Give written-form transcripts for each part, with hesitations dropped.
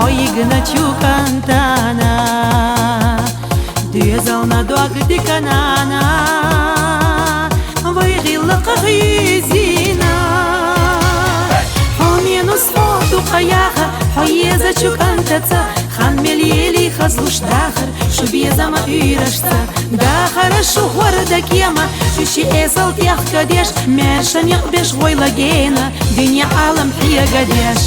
خۆیگنە چووکەنتانە دوێزەڵنە دواک دیکەنانە وەیغی لە قەغیزینە حۆمێن و سۆت و قەیاغە حۆیێزە چووکەنتەچە خانمێلیێلی خەزڵوش داخر شو بێزەمە ئیرەشتە داخەرە شو وەردەکێمە شوشی ئێزەڵ دیاخ کە دێش مێشەنیق بێش غۆی لەگێنە دنیا عالم حیەگە دێش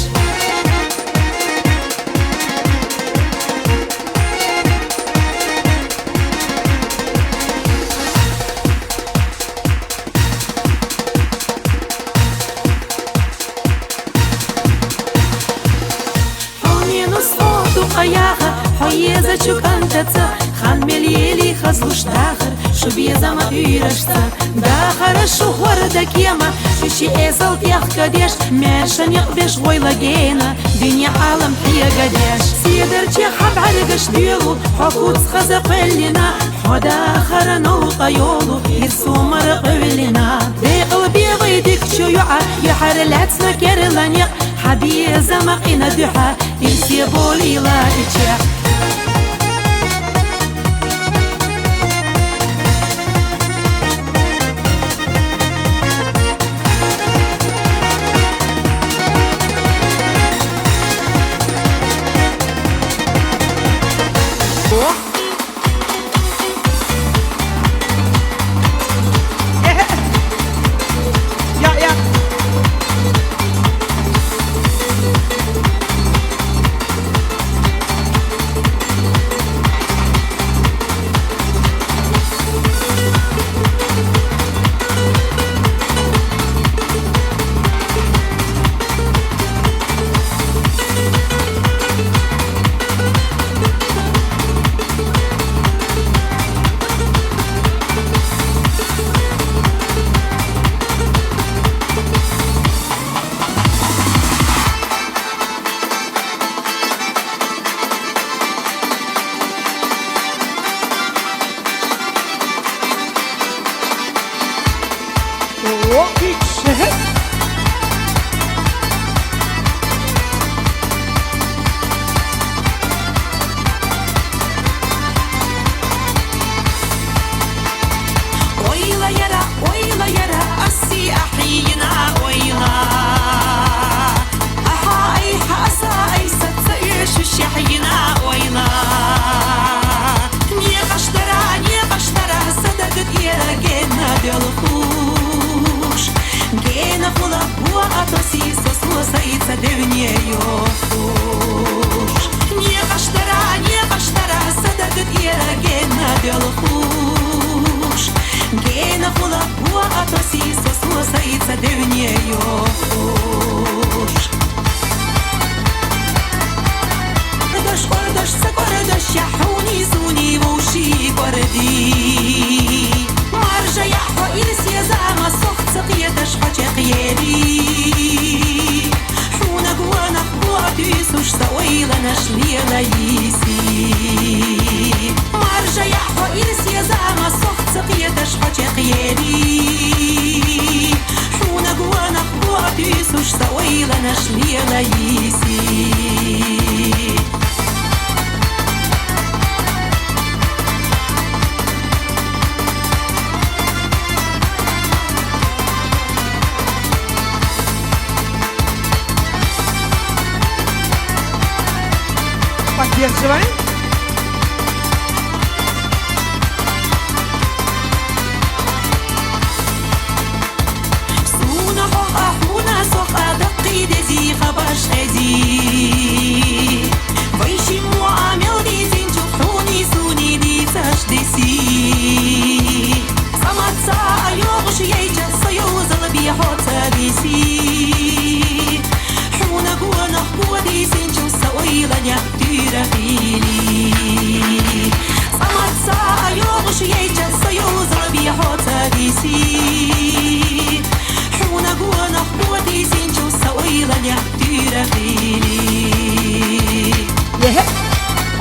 قەیاغە حۆیێزە چووکەنتەچە خانمێلیێلی خەزڵوش داخر شو بێزەمە ئیرەشتە داخەرە شو وەردەکێمە شوشی ئێزەڵ دیاخ کە دێش مێشەنیق بێش غۆی لەگێنە دنیا عالم حیەگە دێش سێدەرچێ حەبعەرگەش دێڵ و حۆکوت خەزە قەلێنا حۆداخەرە نەوقە یۆڵ و هیرسومەرە قەولێنا دێقڵ بێڵی دیکچۆیوعە یحەرە لاتنە کێرە لەنیق حبيزة مقينة دوحة إنسي بولي لا إتشاح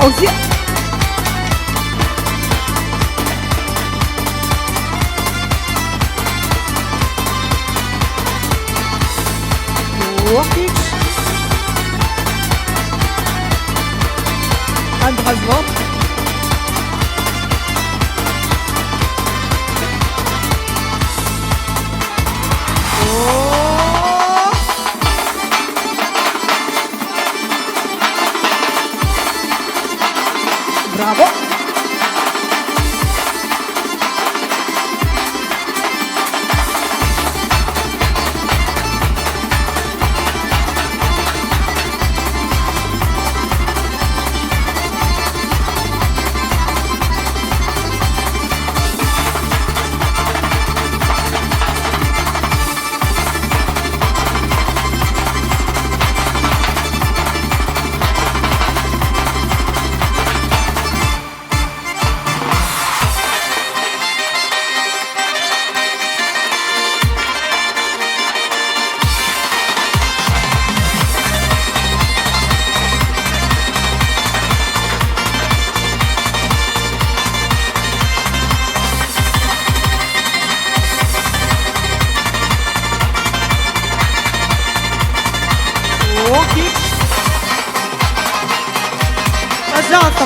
أوزيع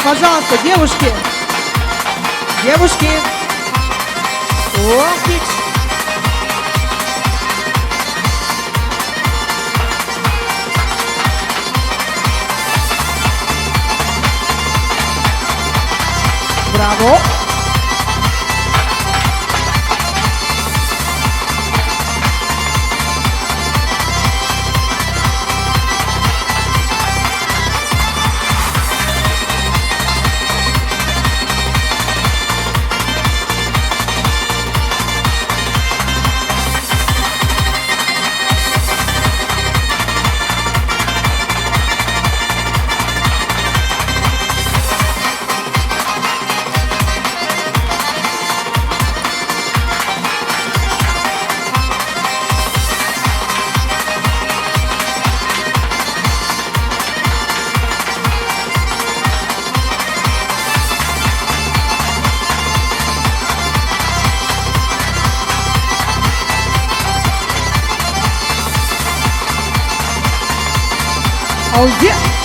пожалуйста, девушки. Девушки. Отлично. Браво. Oh yeah!